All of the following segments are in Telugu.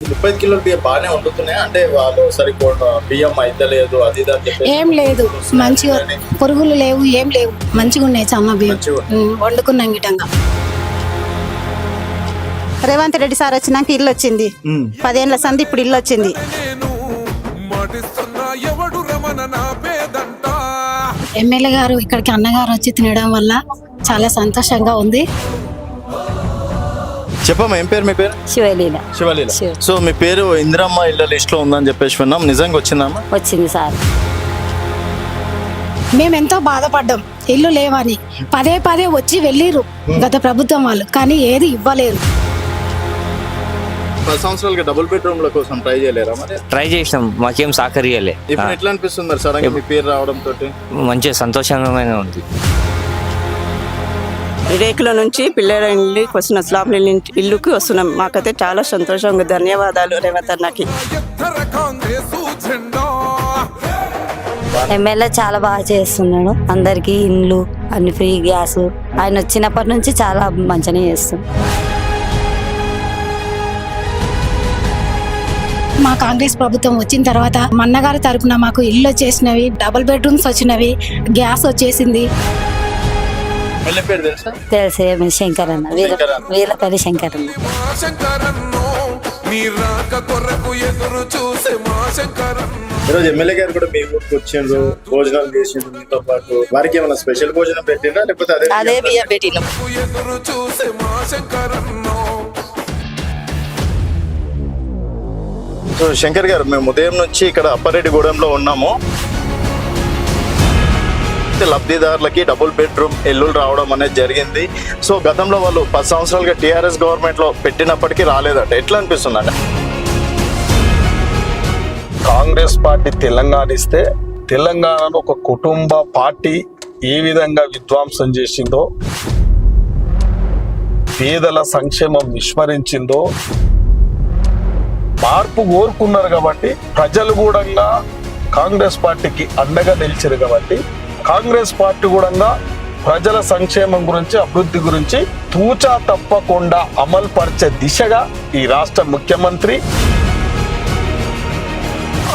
35 కిలోల బియ్యం బాగానే వండుతున్నాయి అంటే వాళ్ళు సరిపోయిన బియ్యం అయితే లేదు అది ఇది అని చెప్పేసి ఏం లేదు, మంచిగా పురుగులు లేవు, ఏం లేవు, మంచిగా ఉన్నాయి సన్న బియ్యం. మంచిగా ఉన్నాయి. వండుకున్నాం గిటంగా. రేవంత్ రెడ్డి సార్ వచ్చినాక ఇల్లు వచ్చింది. 10 ఏళ్ల సంది ఇప్పుడు ఇల్లు వచ్చింది. ఎమ్మెల్యే గారు ఇక్కడికి అన్నగారు వచ్చి తినడం వల్ల చాలా సంతోషంగా ఉంది. చెప్పమ్మా ఏం పేరు మీ పేరు? శివలీల శివలీల. శివ. సో మీ పేరు ఇందిరమ్మ ఇళ్ళ లిస్ట్ లో ఉందని చెప్పేసి విన్నాం, నిజంగా వచ్చిందమ్మా? వచ్చింది సార్. మేమెంతో బాధపడ్డాం ఇల్లు లేవని. పదే పదే వచ్చి వెళ్ళిరు గత ప్రభుత్వం వాళ్ళు, కానీ ఏది ఇవ్వలేరు. 10 సంవత్సరాలుగా డబుల్ బెడ్రూమ్ ల కోసం ట్రై చేయలేరా మరి? ట్రై చేసినాం, మాకేం సహకరియాలే. ఇప్పుడు ఎట్లా అనిపిస్తుంది మరి సడన్ గా మీ పేరు రావడం తోటి? మంచిగా సంతోషంగా ఉంది. రేకుల నుంచి పిల్లల ఇల్లుకి వస్తున్న స్లాబ్ ఇల్లుకి వస్తున్నాం. మాకైతే చాలా సంతోషంగా. ధన్యవాదాలు రేవంత్ అన్నకి. ఎమ్మెల్యే చాలా బాగా చేస్తున్నాడు. అందరికి ఇండ్లు అన్ని ఫ్రీ, గ్యాస్ ఆయన వచ్చినప్పటి నుంచి చాలా మంచిగానే చేస్తుంది. మా కాంగ్రెస్ ప్రభుత్వం వచ్చిన తర్వాత మన్నగారి తరపున మాకు ఇల్లు వచ్చేసినవి, డబుల్ బెడ్రూమ్స్ వచ్చినవి, గ్యాస్ వచ్చేసింది. ఎమ్మెల్యే పేరు తెలుసా? తెలిసే శంకర్ అన్న, వీళ్ళపల్లి శంకర్ అన్న. ఈరోజు ఎమ్మెల్యే గారు కూడా మీ ఊరికి వచ్చిండ్రు, భోజనాలు చేసిండ్రు మీతో పాటు. వారికి ఏమైనా స్పెషల్ భోజనం పెట్టిండ్రా లేకపోతే అదే బియ్యం పెట్టినాం. సో శంకర్ గారు, మేము ఉదయం నుంచి ఇక్కడ అప్పారెడ్డిగూడెంలో ఉన్నాము. లబ్ధిదారులకి డబుల్ బెడ్రూమ్ ఇల్లులు రావడం అనేది జరిగింది. సో గతంలో వాళ్ళు 10 సంవత్సరాలుగా టీఆర్ఎస్ గవర్నమెంట్ లో పెట్టినప్పటికీ రాలేదంట. ఎట్లా అనిపిస్తుందండి? కాంగ్రెస్ పార్టీ తెలంగాణ ఇస్తే తెలంగాణను ఒక కుటుంబ పార్టీ ఏ విధంగా విధ్వంసం చేసిందో, పేదల సంక్షేమం విస్మరించిందో, మార్పు కోరుకున్నారు కాబట్టి ప్రజలు కూడా కాంగ్రెస్ పార్టీకి అండగా నిలిచారు కాబట్టి కాంగ్రెస్ పార్టీ కూడా ప్రజల సంక్షేమం గురించి, అభివృద్ధి గురించి తూచా తప్పకుండా అమలు పరిచే దిశగా ఈ రాష్ట్ర ముఖ్యమంత్రి,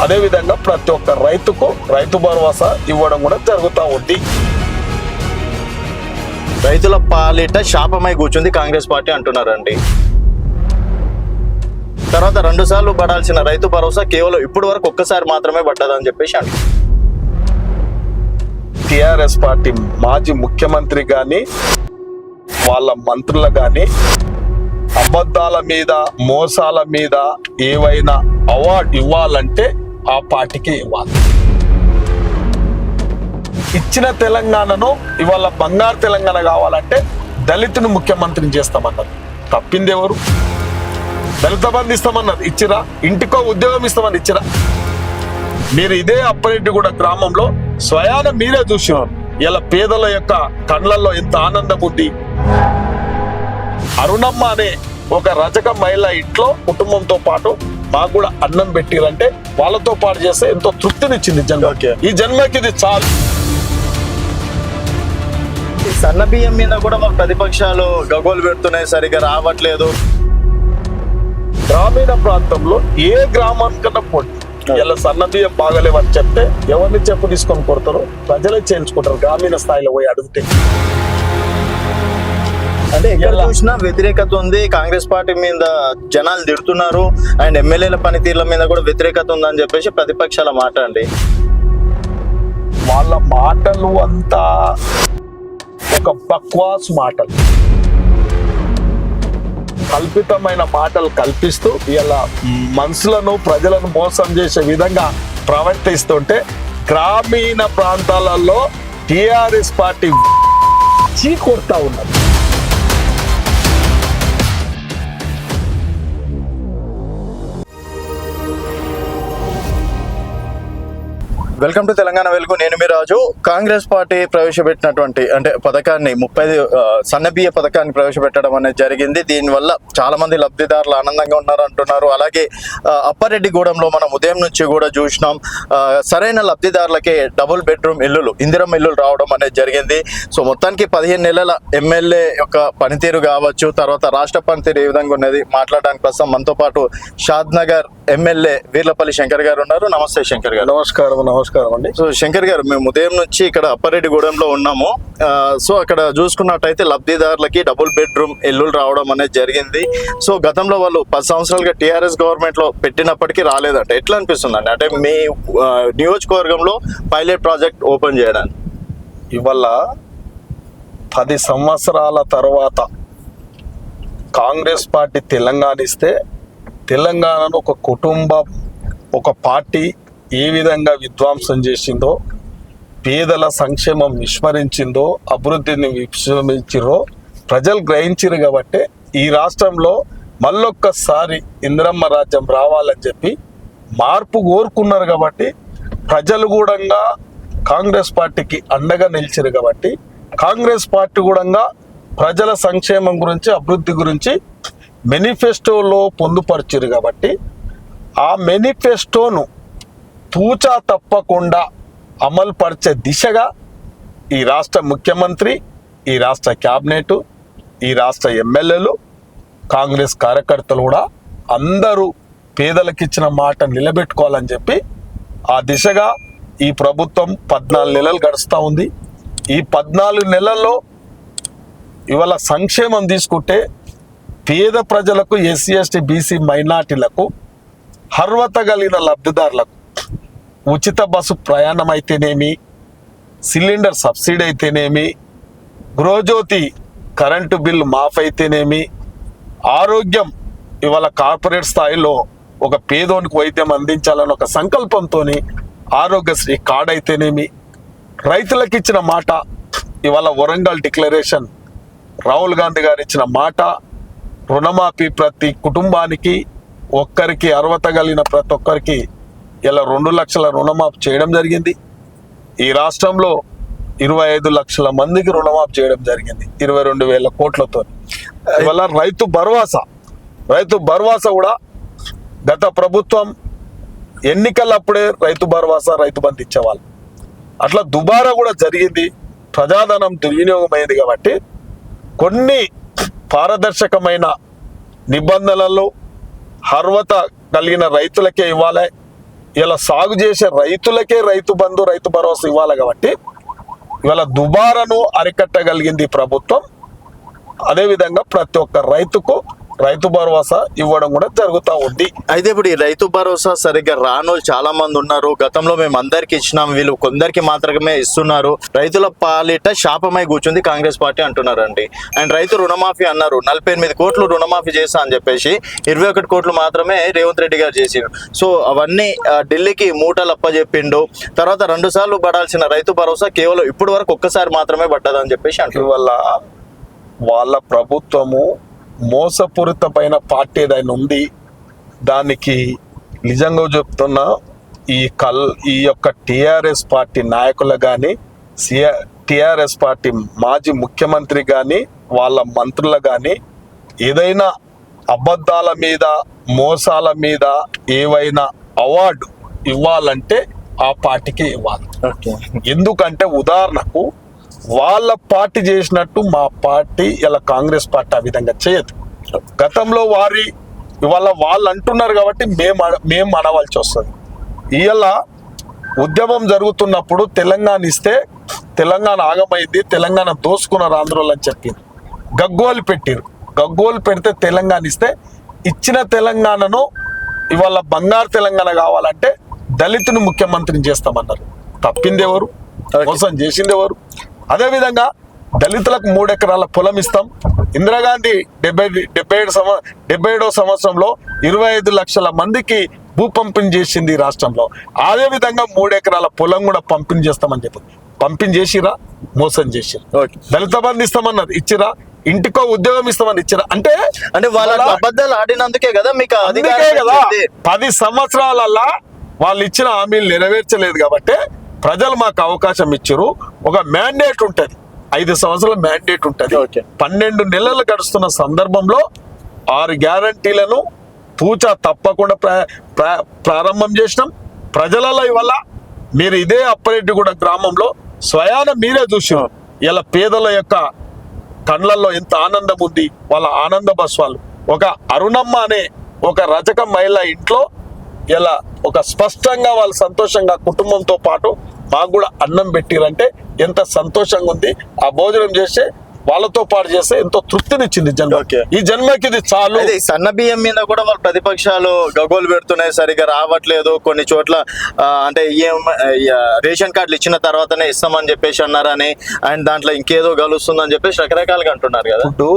అదేవిధంగా ప్రతి ఒక్క రైతుకు రైతు భరోసా ఇవ్వడం కూడా జరుగుతూ ఉంది. రైతుల పాలిట శాపమై కూర్చుంది కాంగ్రెస్ పార్టీ అంటున్నారండి. తర్వాత 2 సార్లు పడాల్సిన రైతు భరోసా కేవలం ఇప్పటి వరకు ఒక్కసారి మాత్రమే పడ్డదని చెప్పేసి అంటారు. టిఆర్ఎస్ పార్టీ మాజీ ముఖ్యమంత్రి గాని వాళ్ళ మంత్రులు గాని అబద్ధాల మీద, మోసాల మీద ఏవైనా అవార్డు ఇవ్వాలంటే ఆ పార్టీకి ఇవ్వాలి. ఇచ్చిన తెలంగాణను ఇవాళ బంగారు తెలంగాణ కావాలంటే దళితుని ముఖ్యమంత్రిని చేస్తామన్నారు. తప్పింది ఎవరు? దళిత బంధు ఇస్తామన్నారు, ఇచ్చిరా? ఇంటికో ఉద్యోగం ఇస్తామని ఇచ్చిరా? మీరు ఇదే అప్పారెడ్డిగూడ గ్రామంలో స్వయాన మీరే చూసినారు. ఇలా పేదల యొక్క కళ్ళల్లో ఎంత ఆనందం ఉంది. అరుణమ్మ అనే ఒక రజక మహిళ ఇంట్లో కుటుంబంతో పాటు మాకు కూడా అన్నం పెట్టిరంటే వాళ్ళతో పాటు చేస్తే ఎంతో తృప్తినిచ్చింది జన్మ. ఈ జన్మకి ఇది చాలు. సన్న బియ్యం మీద కూడా మా ప్రతిపక్షాలు గగోలు పెడుతున్నాయి, సరిగా రావట్లేదు. గ్రామీణ ప్రాంతంలో ఏ గ్రామానికన్నా పోటీ ఇలా సన్న బియ్యం బాగలేవని చెప్తే ఎవరిని చెప్పు తీసుకొని కొడతారు? ప్రజలే చేయించుకుంటారు గ్రామీణ స్థాయిలో పోయి అడిగితే. అంటే ఎక్కడ చూసినా వ్యతిరేకత ఉంది. కాంగ్రెస్ పార్టీ మీద జనాలు తిడుతున్నారు, అండ్ ఎమ్మెల్యేల పనితీర్ల మీద కూడా వ్యతిరేకత ఉందని చెప్పేసి ప్రతిపక్షాల మాట అండి. వాళ్ళ మాటలు అంతా ఒక బక్వాస్ మాటలు, కల్పితమైన మాటలు కల్పిస్తూ ఇలా మనుషులను, ప్రజలను మోసం చేసే విధంగా ప్రవర్తిస్తుంటే గ్రామీణ ప్రాంతాలలో టిఆర్ఎస్ పార్టీ చీకొడతా ఉన్నది. వెల్కమ్ టు తెలంగాణ వెలుగు. నేను మీ రాజు. కాంగ్రెస్ పార్టీ ప్రవేశపెట్టినటువంటి పథకాన్ని 30 సన్నబియ్య పథకాన్ని ప్రవేశపెట్టడం అనేది జరిగింది. దీనివల్ల చాలా మంది లబ్ధిదారులు ఆనందంగా ఉన్నారు అంటున్నారు. అలాగే అప్పారెడ్డిగూడెంలో మనం ఉదయం నుంచి కూడా చూసినాం, సరైన లబ్ధిదారులకే డబుల్ బెడ్రూమ్ ఇల్లులు, ఇందిరమ్మ ఇల్లులు రావడం అనేది జరిగింది. సో మొత్తానికి 15 నెలల ఎమ్మెల్యే యొక్క పనితీరు కావచ్చు, తర్వాత రాష్ట్ర పనితీరు ఏ విధంగా ఉన్నది మాట్లాడడానికి ప్రస్తుతం మనతో పాటు షాద్ నగర్ ఎమ్మెల్యే వీర్లపల్లి శంకర్ గారు ఉన్నారు. నమస్తే శంకర్ గారు. నమస్కారం అండి. సో శంకర్ గారు, మేము ఉదయం నుంచి ఇక్కడ అప్పారెడ్డిగూడెంలో ఉన్నాము. సో అక్కడ చూసుకున్నట్టయితే లబ్ధిదారులకి డబుల్ బెడ్రూమ్ ఇల్లులు రావడం అనేది జరిగింది. సో గతంలో వాళ్ళు 10 సంవత్సరాలుగా టీఆర్ఎస్ గవర్నమెంట్ లో పెట్టినప్పటికీ రాలేదంట. ఎట్లా అనిపిస్తుందండి అంటే మీ నియోజకవర్గంలో పైలట్ ప్రాజెక్ట్ ఓపెన్ చేయడానికి? ఇవాళ 10 సంవత్సరాల తర్వాత కాంగ్రెస్ పార్టీ తెలంగాణ ఇస్తే, తెలంగాణను ఒక కుటుంబం, ఒక పార్టీ ఏ విధంగా విధ్వంసం చేసిందో, పేదల సంక్షేమం విస్మరించిందో, అభివృద్ధిని విస్మరించిందో ప్రజలు గ్రహించారు. కాబట్టి ఈ రాష్ట్రంలో మళ్ళొక్కసారి ఇందిరమ్మ రాజ్యం రావాలని చెప్పి మార్పు కోరుకున్నారు. కాబట్టి ప్రజలు కూడా కాంగ్రెస్ పార్టీకి అండగా నిలిచారు. కాబట్టి కాంగ్రెస్ పార్టీ కూడా ప్రజల సంక్షేమం గురించి, అభివృద్ధి గురించి మేనిఫెస్టోలో పొందుపరిచారు. కాబట్టి ఆ మేనిఫెస్టోను తూచా తప్పకుండా అమలు పరిచే దిశగా ఈ రాష్ట్ర ముఖ్యమంత్రి, ఈ రాష్ట్ర క్యాబినెట్, ఈ రాష్ట్ర ఎమ్మెల్యేలు, కాంగ్రెస్ కార్యకర్తలు కూడా అందరూ పేదలకు ఇచ్చిన మాట నిలబెట్టుకోవాలని చెప్పి ఆ దిశగా ఈ ప్రభుత్వం 14 నెలలు గడుస్తూ ఉంది. ఈ 14 నెలల్లో ఇవాళ సంక్షేమం తీసుకుంటే పేద ప్రజలకు, ఎస్సీ ఎస్టీ బీసీ మైనార్టీలకు, అర్హత కలిగిన లబ్ధిదారులకు ఉచిత బస్సు ప్రయాణం అయితేనేమి, సిలిండర్ సబ్సిడీ అయితేనేమి, గృహజ్యోతి కరెంటు బిల్లు మాఫ్ అయితేనేమి, ఆరోగ్యం ఇవాళ కార్పొరేట్ స్థాయిలో ఒక పేదోనికి వైద్యం అందించాలని ఒక సంకల్పంతో ఆరోగ్యశ్రీ కార్డ్ అయితేనేమి, రైతులకు ఇచ్చిన మాట, ఇవాళ వరంగల్ డిక్లరేషన్ రాహుల్ గాంధీ గారు ఇచ్చిన మాట, రుణమాఫీ ప్రతి కుటుంబానికి ఒక్కరికి అర్హత కలిగిన ప్రతి ఒక్కరికి ఇలా 2 లక్షల రుణమాఫీ చేయడం జరిగింది. ఈ రాష్ట్రంలో 25 లక్షల మందికి రుణమాఫీ చేయడం జరిగింది 22,000 కోట్లతో. ఇవాళ రైతు భరోసా కూడా గత ప్రభుత్వం ఎన్నికలప్పుడే రైతు భరోసా, రైతు బంధు ఇచ్చేవాళ్ళు. అట్లా దుబారా కూడా జరిగింది, ప్రజాధనం దుర్వినియోగం అయింది. కాబట్టి కొన్ని పారదర్శకమైన నిబంధనలు అర్హత కలిగిన రైతులకే ఇవ్వాలి. ఇలా సాగు చేసే రైతులకే రైతు బంధు, రైతు భరోసా ఇవ్వాలి. కాబట్టి ఇవాళ దుబారాను అరికట్టగలిగింది ప్రభుత్వం. అదేవిధంగా ప్రతి ఒక్క రైతుకు రైతు భరోసా ఇవ్వడం కూడా జరుగుతూ ఉంది. అయితే ఇప్పుడు ఈ రైతు భరోసా సరిగ్గా రానోళ్ళు చాలా మంది ఉన్నారు. గతంలో మేము అందరికి ఇచ్చినాం, వీళ్ళు కొందరికి మాత్రమే ఇస్తున్నారు. రైతుల పాలిట శాపమై కూర్చుంది కాంగ్రెస్ పార్టీ అంటున్నారండి. అండ్ రైతు రుణమాఫీ అన్నారు, 48 కోట్లు రుణమాఫీ చేశా అని చెప్పేసి 21 కోట్లు మాత్రమే రేవంత్ రెడ్డి గారు చేసిండు. సో అవన్నీ ఢిల్లీకి మూటలు అప్పచెప్పిండు. తర్వాత 2 సార్లు పడాల్సిన రైతు భరోసా కేవలం ఇప్పుడు వరకు ఒక్కసారి మాత్రమే పడ్డదని చెప్పేసి అంటారు. ఇవాళ వాళ్ళ ప్రభుత్వము మోసపూరితమైన పార్టీ ఏదైనా ఉంది, దానికి నిజంగా చెప్తున్నా ఈ యొక్క టిఆర్ఎస్ పార్టీ నాయకులు కానీ, టిఆర్ఎస్ పార్టీ మాజీ ముఖ్యమంత్రి కానీ, వాళ్ళ మంత్రులు కానీ ఏదైనా అబద్ధాల మీద, మోసాల మీద ఏవైనా అవార్డు ఇవ్వాలంటే ఆ పార్టీకి ఇవ్వాలి. ఎందుకంటే ఉదాహరణకు వాళ్ళ పార్టీ చేసినట్టు మా పార్టీ ఇలా కాంగ్రెస్ పార్టీ ఆ విధంగా చేయదు. గతంలో ఇవాళ వాళ్ళు అంటున్నారు కాబట్టి మేము అనవలసి వస్తుంది. ఇవాళ ఉద్యమం జరుగుతున్నప్పుడు తెలంగాణ ఇస్తే తెలంగాణ ఆగమైంది, తెలంగాణ దోసుకున్నారు ఆంధ్రోళ్ళు అని చెప్పింది. గగ్గోలు పెడితే తెలంగాణ ఇస్తే, ఇచ్చిన తెలంగాణను ఇవాళ బంగారు తెలంగాణ కావాలంటే దళితుని ముఖ్యమంత్రిని చేస్తామన్నారు. తప్పింది ఎవరు? మోసం చేసింది ఎవరు? అదేవిధంగా దళితులకు 3 ఎకరాల పొలం ఇస్తాం. ఇందిరాగాంధీ 77వ సంవత్సరంలో 25 లక్షల మందికి భూ పంపిణీ చేసింది ఈ రాష్ట్రంలో. అదేవిధంగా 3 ఎకరాల పొలం కూడా పంపిణీ చేస్తామని చెప్పి పంపిణీ చేసిరా, మోసం చేసిరా. దళిత బంధు ఇస్తామన్నారు, ఇచ్చిరా. ఇంటికో ఉద్యోగం ఇస్తామని ఇచ్చిరా. అంటే వాళ్ళ అబద్ధాలు ఆడినందుకే కదా మీకు అందుకే కదా 10 సంవత్సరాలల్లా వాళ్ళు ఇచ్చిన హామీలు నెరవేర్చలేదు కాబట్టి ప్రజలు మాకు అవకాశం ఇచ్చారు. ఒక మ్యాండేట్ ఉంటుంది, 5 సంవత్సరాల మ్యాండేట్ ఉంటుంది. Okay. 12 నెలలు గడుస్తున్న సందర్భంలో 6 గ్యారంటీలను తూచా తప్పకుండా ప్రారంభం చేసినాం. ప్రజలలో ఇవాళ మీరు ఇదే అప్పరెడ్డిగూడ గ్రామంలో స్వయాన మీరే చూసారు. ఇలా పేదల యొక్క కళ్ళల్లో ఎంత ఆనందం ఉంది, వాళ్ళ ఆనంద బస్వాలు. ఒక అరుణమ్మ అనే ఒక రజక మహిళ ఇంట్లో ఇలా ఒక స్పష్టంగా వాళ్ళు సంతోషంగా కుటుంబంతో పాటు మాకు కూడా అన్నం పెట్టిరంటే ఎంత సంతోషంగా ఉంది. ఆ భోజనం చేస్తే వాళ్ళతో పాటు చేస్తే ఎంతో తృప్తినిచ్చింది జన్మ. Okay. ఈ జన్మకి ఇది చాలు. అదే సన్న బియ్యం మీద కూడా వాళ్ళు ప్రతిపక్షాలు గగోలు పెడుతున్నాయి, సరిగా రావట్లేదు కొన్ని చోట్ల. అంటే రేషన్ కార్డులు ఇచ్చిన తర్వాతనే ఇస్తామని చెప్పేసి అన్నారని, అండ్ దాంట్లో ఇంకేదో గలుస్తుందని చెప్పేసి రకరకాలుగా అంటున్నారు కదా. ఇప్పుడు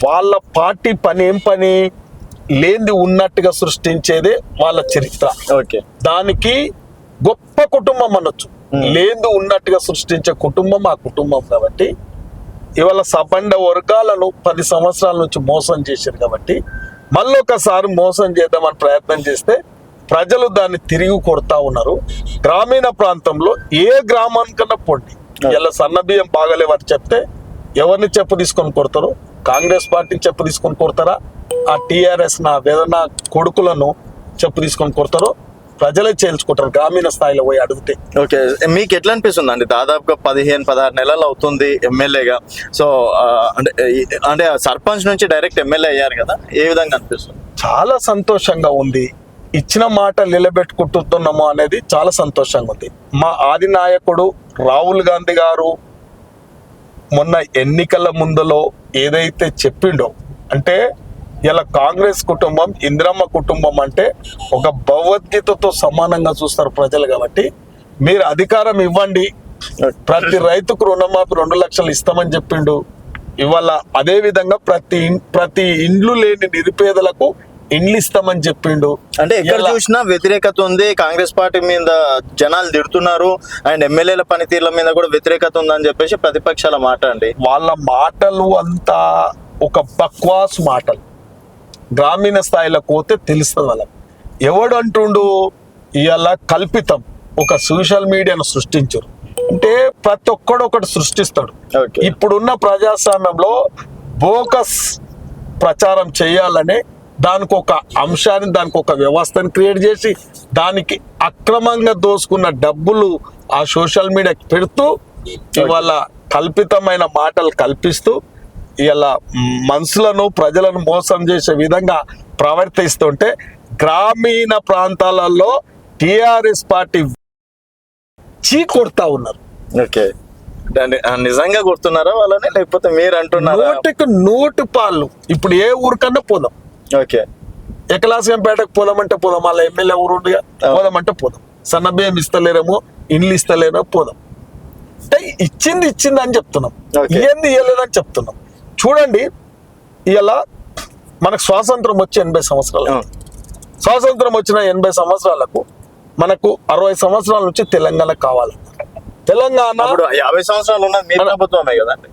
వాళ్ళ పార్టీ పని ఏం పని, లేనిది ఉన్నట్టుగా సృష్టించేదే వాళ్ళ చరిత్ర. ఓకే, దానికి గొప్ప కుటుంబం అనొచ్చు. లేనిది ఉన్నట్టుగా సృష్టించే కుటుంబం ఆ కుటుంబం. కాబట్టి ఇవాళ సబండ వర్గాలను 10 సంవత్సరాల నుంచి మోసం చేశారు. కాబట్టి మళ్ళొకసారి మోసం చేద్దామని ప్రయత్నం చేస్తే ప్రజలు దాన్ని తిరిగి కొడతా ఉన్నారు. గ్రామీణ ప్రాంతంలో ఏ గ్రామానికన్నా పొండి ఇలా సన్న బియ్యం బాగలేవని చెప్తే ఎవరిని చెప్పు తీసుకొని కొడతారు? కాంగ్రెస్ పార్టీని చెప్పు తీసుకొని కొడతారా? ఆ టీఆర్ఎస్ నా వేదన కొడుకులను చెప్పు తీసుకొని కొడతారో ప్రజలే చేల్చుకుంటారు గ్రామీణ స్థాయిలో పోయి అడిగితే. ఓకే, మీకు ఎట్లా అనిపిస్తుంది అండి? దాదాపుగా 15-16 నెలలు అవుతుంది ఎమ్మెల్యేగా. సో అంటే సర్పంచ్ నుంచి డైరెక్ట్ ఎమ్మెల్యే అయ్యారు కదా, ఏ విధంగా అనిపిస్తుంది? చాలా సంతోషంగా ఉంది. ఇచ్చిన మాట నిలబెట్టుకుంటున్నాము అనేది చాలా సంతోషంగా ఉంది. మా ఆది నాయకుడు రాహుల్ గాంధీ గారు మొన్న ఎన్నికల ముందులో ఏదైతే చెప్పిండో, అంటే ఇలా కాంగ్రెస్ కుటుంబం ఇందిరమ్మ కుటుంబం అంటే ఒక భగవద్గీతతో సమానంగా చూస్తారు ప్రజలు. కాబట్టి మీరు అధికారం ఇవ్వండి, ప్రతి రైతుకు రుణమాఫీ 2 లక్షలు ఇస్తామని చెప్పిండు. ఇవాళ అదే విధంగా ప్రతి ఇండ్లు లేని నిరుపేదలకు ఇండ్లు ఇస్తామని చెప్పిండు. అంటే ఎక్కడ చూసినా వ్యతిరేకత ఉంది, కాంగ్రెస్ పార్టీ మీద జనాలు తిడుతున్నారు, అండ్ ఎమ్మెల్యేల పనితీరుల మీద కూడా వ్యతిరేకత ఉందని చెప్పేసి ప్రతిపక్షాల మాట అండి. వాళ్ళ మాటలు అంతా ఒక బక్వాస్ మాటలు. గ్రామీణ స్థాయిలో పోతే తెలుస్తుంది వాళ్ళకి. ఎవడు అంటుండు ఇవాళ కల్పితం ఒక సోషల్ మీడియాను సృష్టించరు అంటే ప్రతి ఒక్కడు ఒకటి సృష్టిస్తాడు. Okay. ఇప్పుడున్న ప్రజాస్వామ్యంలో బోకస్ ప్రచారం చేయాలనే దానికి ఒక అంశాన్ని, దానికి ఒక వ్యవస్థను క్రియేట్ చేసి దానికి అక్రమంగా దోసుకున్న డబ్బులు ఆ సోషల్ మీడియాకి పెడుతూ ఇవాళ కల్పితమైన మాటలు కల్పిస్తూ ఇలా మనుషులను ప్రజలను మోసం చేసే విధంగా ప్రవర్తిస్తుంటే గ్రామీణ ప్రాంతాలలో టిఆర్ఎస్ పార్టీ కొడతా ఉన్నారు. ఓకే, నిజంగా కొడుతున్నారా వాళ్ళని, లేకపోతే మీరు అంటున్నారా? 100% పాలు. ఇప్పుడు ఏ ఊరికన్నా పోదాం, ఓకే, ఎకలాసంపేటకు పోదామంటే పోదాం, వాళ్ళ ఎమ్మెల్యే ఊరు ఉందిగా, పోదామంటే పోదాం. సన్న బియ్యం ఇస్తలేరేమో, ఇండ్లు ఇస్తలేరో పోదాం. అంటే ఇచ్చింది అని చెప్తున్నాం, Okay. ఏంది ఇవ్వలేదని చెప్తున్నాం. చూడండి, ఇలా మనకు స్వాతంత్రం వచ్చి 80 సంవత్సరాలు. స్వాతంత్రం వచ్చిన 80 సంవత్సరాలకు మనకు 60 సంవత్సరాల నుంచి తెలంగాణ కావాలన్నారు. తెలంగాణ 50 సంవత్సరాలు ఉన్నది మీ ప్రభుత్వమే కదండి.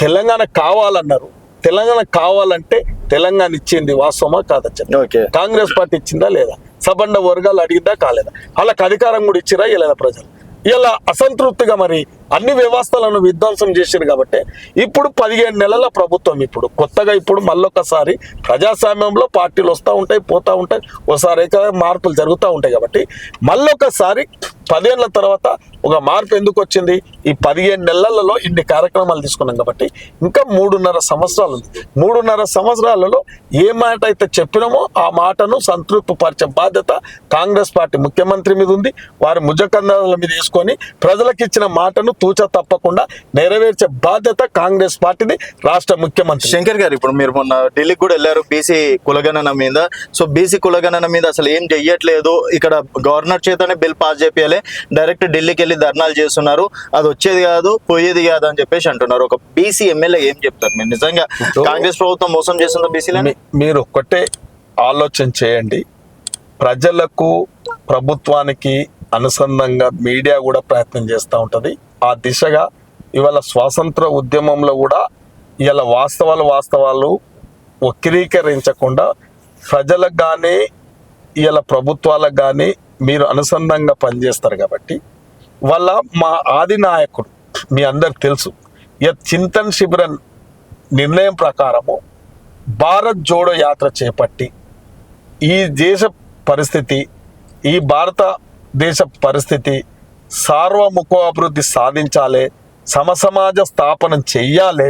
తెలంగాణ కావాలన్నారు. తెలంగాణ కావాలంటే తెలంగాణ ఇచ్చింది వాస్తవమా కాదా చెప్పండి. ఓకే, కాంగ్రెస్ పార్టీ ఇచ్చిందా లేదా? సబండ వర్గాలు అడిగిందా కాలేదా? వాళ్ళకి అధికారం కూడా ఇచ్చిరా ఇవ్వలేదా? ప్రజలు ఇలా అసంతృప్తిగా మరి అన్ని వ్యవస్థలను విధ్వంసం చేశారు. కాబట్టి ఇప్పుడు 15 నెలల ప్రభుత్వం ఇప్పుడు కొత్తగా ఇప్పుడు మళ్ళొకసారి ప్రజాస్వామ్యంలో పార్టీలు వస్తూ ఉంటాయి, పోతూ ఉంటాయి, ఒకసారి మార్పులు జరుగుతూ ఉంటాయి. కాబట్టి మళ్ళొకసారి 10 ఏళ్ల తర్వాత ఒక మార్పు ఎందుకు వచ్చింది? ఈ 15 నెలలలో ఇన్ని కార్యక్రమాలు తీసుకున్నాం. కాబట్టి ఇంకా 3.5 సంవత్సరాలు ఉంది. 3.5 సంవత్సరాలలో ఏ మాట అయితే చెప్పినామో ఆ మాటను సంతృప్తి పరిచే బాధ్యత కాంగ్రెస్ పార్టీ ముఖ్యమంత్రి మీద ఉంది. వారి ముజకందాల మీద వేసుకొని ప్రజలకు ఇచ్చిన మాటను తూచా తప్పకుండా నెరవేర్చే బాధ్యత కాంగ్రెస్ పార్టీది, రాష్ట్ర ముఖ్యమంత్రి. శంకర్ గారు, ఇప్పుడు మీరు మొన్న ఢిల్లీకి కూడా వెళ్ళారు బీసీ కులగణన మీద. సో బీసీ కులగణన మీద అసలు ఏం చెయ్యట్లేదు, ఇక్కడ గవర్నర్ చేతనే బిల్ పాస్ చేపియాలి, డైరెక్ట్ ఢిల్లీకి వెళ్ళి ధర్నాలు చేస్తున్నారు, అది వచ్చేది కాదు పోయేది కాదు అని చెప్పేసి అంటున్నారు. ఒక బీసీ ఎమ్మెల్యే ఏం చెప్తారు మీరు? నిజంగా కాంగ్రెస్ ప్రభుత్వం మోసం చేస్తుందో బీసీలని? మీరు ఒక్కటే ఆలోచన చేయండి. ప్రజలకు ప్రభుత్వానికి అనుసంధానంగా మీడియా కూడా ప్రయత్నం చేస్తూ ఉంటుంది. ఆ దిశగా ఇవాళ స్వాతంత్ర ఉద్యమంలో కూడా ఇవాళ వాస్తవాలు వక్రీకరించకుండా ప్రజలకు కానీ ఇవాళ ప్రభుత్వాలకు కానీ మీరు అనుసంధానంగా పనిచేస్తారు కాబట్టి వాళ్ళ మా ఆది నాయకుడు మీ అందరికి తెలుసు చింతన్ శిబిరన్ నిర్ణయం ప్రకారము భారత్ జోడో యాత్ర చేపట్టి ఈ దేశ పరిస్థితి, ఈ భారతదేశ పరిస్థితి సార్వముఖాభివృద్ధి సాధించాలి, సమసమాజ స్థాపన చెయ్యాలి.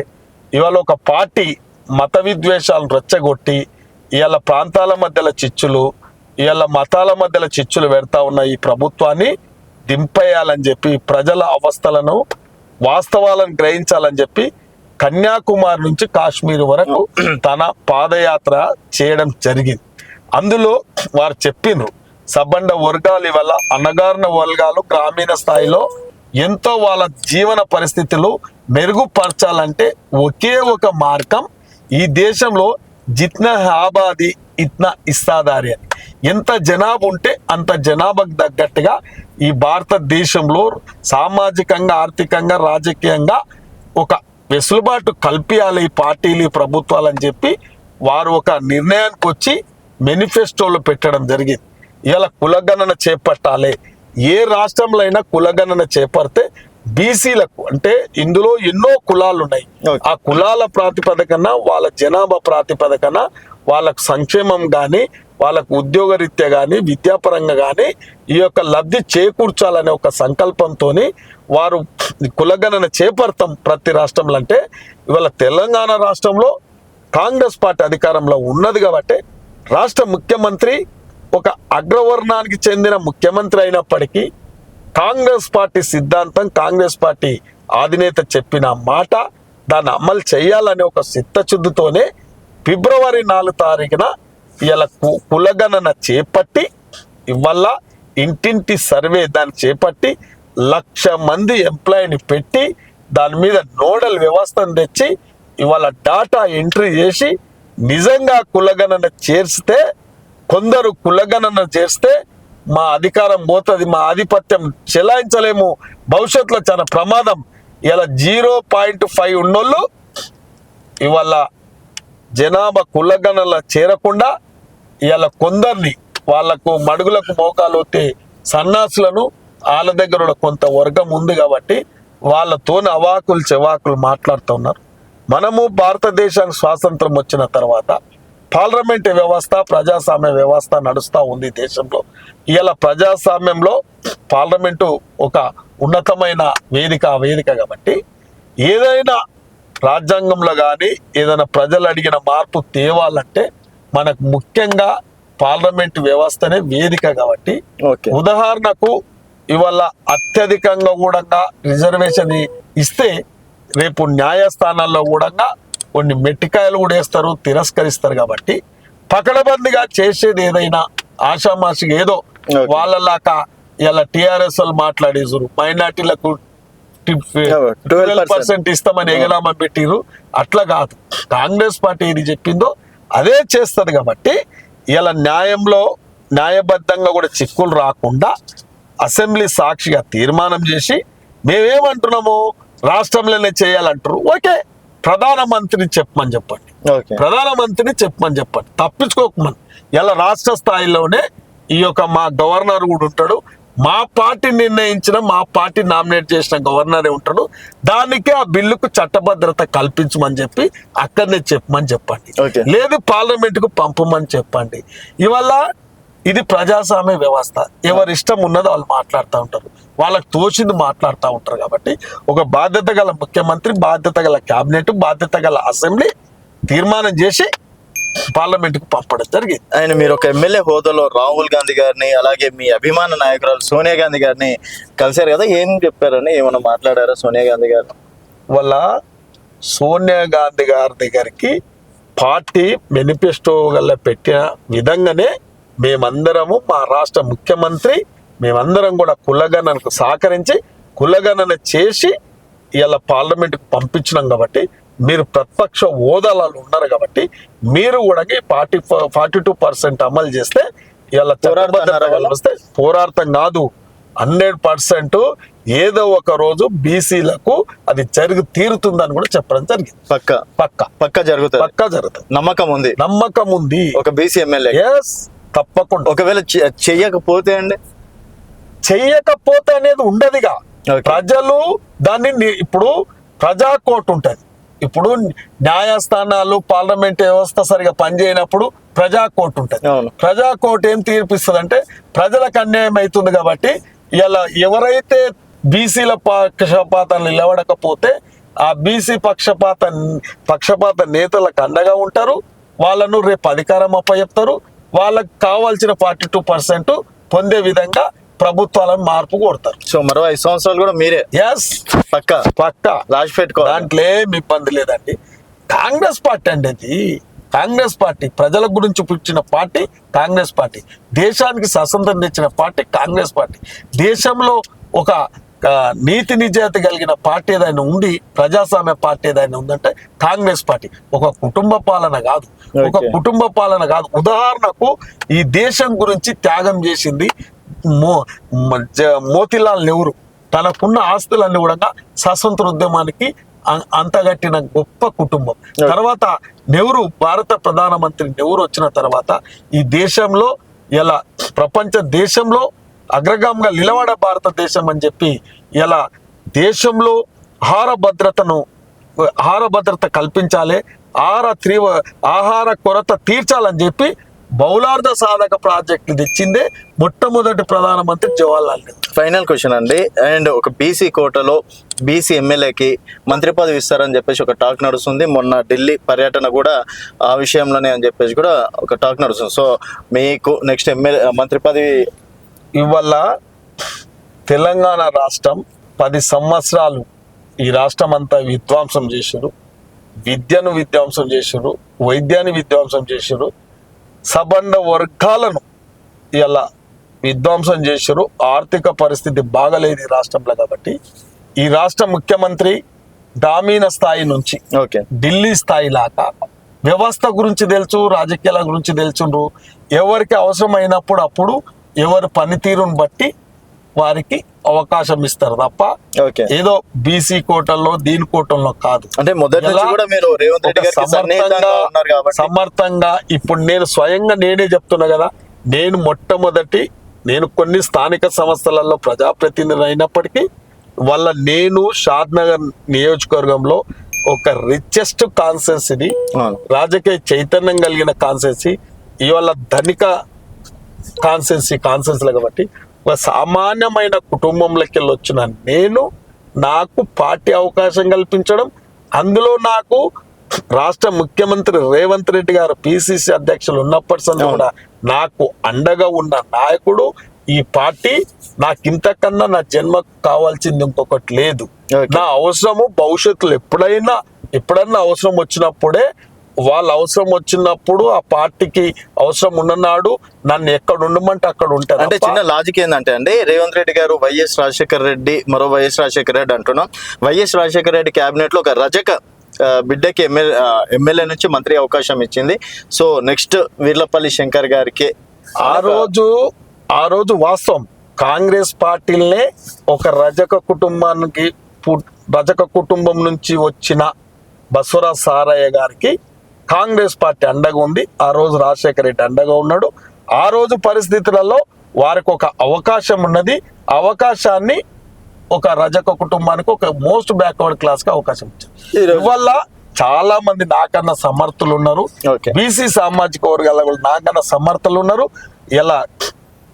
ఇవాళ ఒక పార్టీ మత విద్వేషాలను రెచ్చగొట్టి ఇవాళ ప్రాంతాల మధ్యలో చిచ్చులు, ఇవాళ మతాల మధ్యలో చిచ్చులు పెడతా ఉన్న ఈ ప్రభుత్వాన్ని దింపేయాలని చెప్పి, ప్రజల అవస్థలను వాస్తవాలను గ్రహించాలని చెప్పి కన్యాకుమారి నుంచి కాశ్మీర్ వరకు తన పాదయాత్ర చేయడం జరిగింది. అందులో వారు చెప్పిండ్రు సబ్బండ వర్గాలు ఇవాళ అణగారిన వర్గాలు గ్రామీణ స్థాయిలో ఎంతో వాళ్ళ జీవన పరిస్థితులు మెరుగుపరచాలంటే ఒకే ఒక మార్గం ఈ దేశంలో జిత్నా ఆబాది ఇత్నా ఇస్తాదారి అని. ఎంత జనాభా ఉంటే అంత జనాభాకు తగ్గట్టుగా ఈ భారతదేశంలో సామాజికంగా, ఆర్థికంగా, రాజకీయంగా ఒక వెసులుబాటు కల్పించాలి ఈ పార్టీలు, ఈ ప్రభుత్వాలు అని చెప్పి వారు ఒక నిర్ణయానికి వచ్చి మేనిఫెస్టోలో పెట్టడం జరిగింది. ఇలా కులగణన చేపట్టాలి. ఏ రాష్ట్రంలో అయినా కులగణన చేపడితే బీసీలకు, అంటే ఇందులో ఎన్నో కులాలు ఉన్నాయి, ఆ కులాల ప్రాతిపదికన, వాళ్ళ జనాభా ప్రాతిపదికన వాళ్ళకు సంక్షేమం కానీ, వాళ్ళకు ఉద్యోగరీత్యా కానీ, విద్యాపరంగా కానీ ఈ యొక్క లబ్ధి చేకూర్చాలనే ఒక సంకల్పంతో వారు కులగణన చేపడతాం ప్రతి రాష్ట్రంలో. అంటే ఇవాళ తెలంగాణ రాష్ట్రంలో కాంగ్రెస్ పార్టీ అధికారంలో ఉన్నది కాబట్టి రాష్ట్ర ముఖ్యమంత్రి ఒక అగ్రవర్ణానికి చెందిన ముఖ్యమంత్రి అయినప్పటికీ కాంగ్రెస్ పార్టీ సిద్ధాంతం, కాంగ్రెస్ పార్టీ అధినేత చెప్పిన మాట దాన్ని అమలు చేయాలనే ఒక చిత్తశుద్ధితోనే ఫిబ్రవరి 4 తారీఖున ఇలా కులగణన చేపట్టి ఇవాళ ఇంటింటి సర్వే దాన్ని చేపట్టి 1,00,000 మంది ఎంప్లాయీని పెట్టి దాని మీద నోడల్ వ్యవస్థను తెచ్చి ఇవాళ డాటా ఎంట్రీ చేసి నిజంగా కులగణన చేస్తే, కొందరు కులగణన చేస్తే మా అధికారం పోతుంది, మా ఆధిపత్యం చెలాయించలేము, భవిష్యత్తులో చాలా ప్రమాదం. ఇలా 0.5 ఉన్నోళ్ళు ఇవాళ జనాభా కులగణన చేరకుండా ఇలా కొందరిని వాళ్ళకు మడుగులకు మోకాలు వచ్చే సన్నాసులను వాళ్ళ దగ్గర కొంత వర్గం ఉంది కాబట్టి వాళ్ళతోని అవాకులు చెవాకులు మాట్లాడుతూ ఉన్నారు. మనము భారతదేశానికి స్వాతంత్రం వచ్చిన తర్వాత పార్లమెంట్ వ్యవస్థ, ప్రజాస్వామ్య వ్యవస్థ నడుస్తూ ఉంది దేశంలో. ఇలా ప్రజాస్వామ్యంలో పార్లమెంటు ఒక ఉన్నతమైన వేదిక కాబట్టి ఏదైనా రాజ్యాంగంలో కానీ ఏదైనా ప్రజలు అడిగిన మార్పు తేవాలంటే మనకు ముఖ్యంగా పార్లమెంట్ వ్యవస్థనే వేదిక కాబట్టి, ఉదాహరణకు ఇవాళ అత్యధికంగా కూడా రిజర్వేషన్ ఇస్తే రేపు న్యాయస్థానాల్లో కూడా కొన్ని మెట్టికాయలు కూడా వేస్తారు, తిరస్కరిస్తారు. కాబట్టి పకడబందిగా చేసేది ఏదైనా ఆషామాషిగా ఏదో వాళ్ళలాగా ఇలా టీఆర్ఎస్ వాళ్ళు మాట్లాడేసారు, మైనార్టీలకు 12% ఇస్తామని ఎగలామని పెట్టిరు. అట్లా కాదు, కాంగ్రెస్ పార్టీ ఏది చెప్పిందో అదే చేస్తుంది. కాబట్టి ఇలా న్యాయబద్ధంగా కూడా చిక్కులు రాకుండా అసెంబ్లీ సాక్షిగా తీర్మానం చేసి మేమేమంటున్నాము రాష్ట్రంలోనే చేయాలంటారు. ఓకే, ప్రధానమంత్రిని చెప్పమని చెప్పండి, ప్రధానమంత్రిని చెప్పమని చెప్పండి, తప్పించుకోకమని. ఇలా రాష్ట్ర స్థాయిలోనే ఈ యొక్క మా గవర్నర్ కూడా ఉంటాడు, మా పార్టీ నిర్ణయించిన, మా పార్టీ నామినేట్ చేసిన గవర్నరే ఉంటాడు. దానికే ఆ బిల్లుకు చట్టభద్రత కల్పించమని చెప్పి అక్కడనే చెప్పమని చెప్పండి, లేదు పార్లమెంటుకు పంపమని చెప్పండి. ఇవాళ ఇది ప్రజాస్వామ్య వ్యవస్థ, ఎవరి ఇష్టం ఉన్నదో వాళ్ళు మాట్లాడుతూ ఉంటారు, వాళ్ళకు తోచింది మాట్లాడుతూ ఉంటారు. కాబట్టి ఒక బాధ్యత గల ముఖ్యమంత్రి, బాధ్యత గల క్యాబినెట్, బాధ్యత గల అసెంబ్లీ తీర్మానం చేసి పార్లమెంట్కు పంపడం జరిగింది. ఆయన మీరు ఒక ఎమ్మెల్యే హోదాలో రాహుల్ గాంధీ గారిని, అలాగే మీ అభిమాన నాయకురాలు సోనియా గాంధీ గారిని కలిశారు కదా, ఏం చెప్పారని, ఏమైనా మాట్లాడారా సోనియా గాంధీ గారు? వాళ్ళ సోనియా గాంధీ గారి దగ్గరికి పార్టీ మేనిఫెస్టో గల్ల పెట్టిన విధంగానే మేమందరము, మా రాష్ట్ర ముఖ్యమంత్రి మేమందరం కూడా కులగణనకు సహకరించి కులగణన చేసి ఇలా పార్లమెంట్కి పంపించినాం. కాబట్టి మీరు ప్రతిపక్ష హోదాలలో ఉన్నారు కాబట్టి మీరు కూడా 42% అమలు చేస్తే ఇలా వస్తే పోరాటం కాదు, 100% ఏదో ఒక రోజు బీసీలకు అది జరిగి తీరుతుందని కూడా చెప్పడం జరిగింది. పక్కా జరుగుతుంది, పక్కా జరుగుతుంది. నమ్మకం ఉంది ఒక బీసీ ఎమ్మెల్యే. తప్పకుండా. ఒకవేళ చెయ్యకపోతే అండి, చెయ్యకపోతే అనేది ఉండదుగా. Okay. ప్రజలు దాన్ని ఇప్పుడు ప్రజా కోర్టు ఉంటుంది. ఇప్పుడు న్యాయస్థానాలు పార్లమెంట్ వ్యవస్థ సరిగా పనిచేయనప్పుడు ప్రజా కోర్టు ఉంటుంది. అవును. ప్రజా కోర్టు ఏం తీర్పిస్తుంది అంటే ప్రజలకు అన్యాయం అవుతుంది కాబట్టి ఇలా ఎవరైతే బీసీల పక్షపాతం నిలబడకపోతే ఆ బీసీ పక్షపాత నేతలకు అండగా ఉంటారు. వాళ్ళను రేపు అధికారం అప్పచెప్తారు. వాళ్ళకి కావాల్సిన 42% పొందే విధంగా ప్రభుత్వాలను మార్పు కొడతారు. సో మరో 5 సంవత్సరాలు కూడా మీరే ఎస్, పక్కా రాసి పెట్టుకోవాలి. దాంట్లో ఏమి ఇబ్బంది లేదండి. కాంగ్రెస్ పార్టీ అండి అది. కాంగ్రెస్ పార్టీ ప్రజల గురించి పుట్టిన పార్టీ కాంగ్రెస్ పార్టీ. దేశానికి స్వతంత్రం తెచ్చిన పార్టీ కాంగ్రెస్ పార్టీ. దేశంలో ఒక నీతి నిజాయితీ కలిగిన పార్టీ ఏదైనా ఉంది, ప్రజాస్వామ్య పార్టీ ఏదైనా ఉందంటే కాంగ్రెస్ పార్టీ. ఒక కుటుంబ పాలన కాదు, ఉదాహరణకు ఈ దేశం గురించి త్యాగం చేసింది మోతీలాల్ నెహ్రూ. తనకున్న ఆస్తులన్నీ కూడా స్వాతంత్ర ఉద్యమానికి అంతగట్టిన గొప్ప కుటుంబం. తర్వాత నెహ్రూ, భారత ప్రధానమంత్రి నెహ్రూ వచ్చిన తర్వాత ఈ దేశంలో ఇలా ప్రపంచ దేశంలో అగ్రగామిగా నిలబడ భారతదేశం అని చెప్పి ఇలా దేశంలో ఆహార భద్రత కల్పించాలి, ఆహార కొరత తీర్చాలని చెప్పి బౌలార్ధ సాధక ప్రాజెక్టు తెచ్చిందే మొట్టమొదటి ప్రధానమంత్రి జవహర్లాల్ నెహ్రూ. ఫైనల్ క్వశ్చన్ అండి. అండ్ ఒక బీసీ కోటలో బీసీ ఎమ్మెల్యేకి మంత్రి పదవి ఇస్తారని చెప్పేసి ఒక టాక్ నడుస్తుంది. మొన్న ఢిల్లీ పర్యటన కూడా ఆ విషయంలోనే అని చెప్పేసి కూడా ఒక టాక్ నడుస్తుంది. సో మీకు నెక్స్ట్ మంత్రి పదవి ఇవల్ల తెలంగాణ రాష్ట్రం 10 సంవత్సరాలు ఈ రాష్ట్రం అంతా విధ్వంసం చేశారు. విద్యను విధ్వంసం చేశారు, వైద్యాన్ని విధ్వంసం చేశారు, సబండ వర్గాలను ఇలా విధ్వంసం చేశారు. ఆర్థిక పరిస్థితి బాగలేదు ఈ రాష్ట్రంలో. కాబట్టి ఈ రాష్ట్ర ముఖ్యమంత్రి గ్రామీణ స్థాయి నుంచి ఢిల్లీ స్థాయి లాగా వ్యవస్థ గురించి తెలుసు, రాజకీయాల గురించి తెలుసుండ్రు. ఎవరికి అవసరమైనప్పుడు అప్పుడు ఎవరి పనితీరును బట్టి వారికి అవకాశం ఇస్తారు తప్ప ఏదో బీసీ కోటల్లో దీని కోటల్లో కాదు. అంటే మొదటి నుంచి కూడా మీరు రేవంత్ రెడ్డి గారికి సన్నిహితంగా ఉన్నారు కాబట్టి సమర్థంగా ఇప్పుడు నేను స్వయంగా నేనే చెప్తున్నా కదా, నేను కొన్ని స్థానిక సంస్థలలో ప్రజాప్రతినిధి అయినప్పటికీ వల్ల నేను షాద్నగర్ నియోజకవర్గంలో ఒక రిచెస్ట్ కాన్స్టిట్యున్సీని, రాజకీయ చైతన్యం కలిగిన కాన్స్టిట్యున్సీ, ఇవాళ ధనిక కాన్స్టిట్యున్సీ కాబట్టి ఒక సామాన్యమైన కుటుంబంలోకి వెళ్ళి వచ్చిన నేను, నాకు పార్టీ అవకాశం కల్పించడం, అందులో నాకు రాష్ట్ర ముఖ్యమంత్రి రేవంత్ రెడ్డి గారు పిసిసి అధ్యక్షులు ఉన్నప్పటి కూడా నాకు అండగా ఉన్న నాయకుడు. ఈ పార్టీ నాకు ఇంతకన్నా నా జన్మకు కావాల్సింది ఇంకొకటి లేదు. నా అవసరము భవిష్యత్తులో ఎప్పుడైనా అవసరం వచ్చినప్పుడే, వాళ్ళ అవసరం వచ్చినప్పుడు ఆ పార్టీకి అవసరం ఉన్ననాడు నన్ను ఎక్కడ ఉండమంటే అక్కడ ఉంటారు. అంటే చిన్న లాజిక్ ఏంటంటే అండి, రేవంత్ రెడ్డి గారు వైఎస్ రాజశేఖర రెడ్డి, మరో వైఎస్ రాజశేఖర రెడ్డి అంటున్నాం. వైఎస్ రాజశేఖర రెడ్డి క్యాబినెట్ లో ఒక రజక బిడ్డకి ఎమ్మెల్యే నుంచి మంత్రి అవకాశం ఇచ్చింది. సో నెక్స్ట్ వీర్లపల్లి శంకర్ గారికి ఆ రోజు వాస్తవం కాంగ్రెస్ పార్టీలనే ఒక రజక కుటుంబం నుంచి వచ్చిన బసవరాజ్ సారయ్య గారికి కాంగ్రెస్ పార్టీ అండగా ఉంది. ఆ రోజు రాజశేఖర రెడ్డి అండగా ఉన్నాడు. ఆ రోజు పరిస్థితులలో వారికి ఒక అవకాశం ఉన్నది. అవకాశాన్ని ఒక రజక కుటుంబానికి, ఒక మోస్ట్ బ్యాక్వర్డ్ క్లాస్ కి అవకాశం ఇచ్చింది. ఇవల్ల చాలా మంది నాకన్నా సమర్థులు ఉన్నారు. బీసీ సామాజిక వర్గాల కూడా నాకన్నా సమర్థులు ఉన్నారు. ఇలా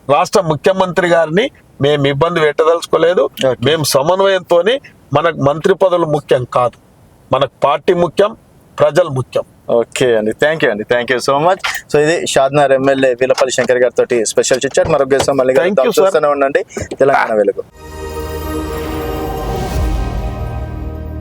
రాష్ట్ర ముఖ్యమంత్రి గారిని మేము ఇబ్బంది పెట్టదలుచుకోలేదు. మేము సమన్వయంతో మనకు మంత్రి పదవులు ముఖ్యం కాదు, మనకు పార్టీ ముఖ్యం, ప్రజలు ముఖ్యం. ఓకే అండి, thank you so much. So ఇది షాద్నగర్ ఎమ్మెల్యే వీర్లపల్లి శంకర్ గారితో స్పెషల్ చిట్ చాట్. మరొక మళ్ళీ ఉండండి. తెలంగాణ వెలుగు.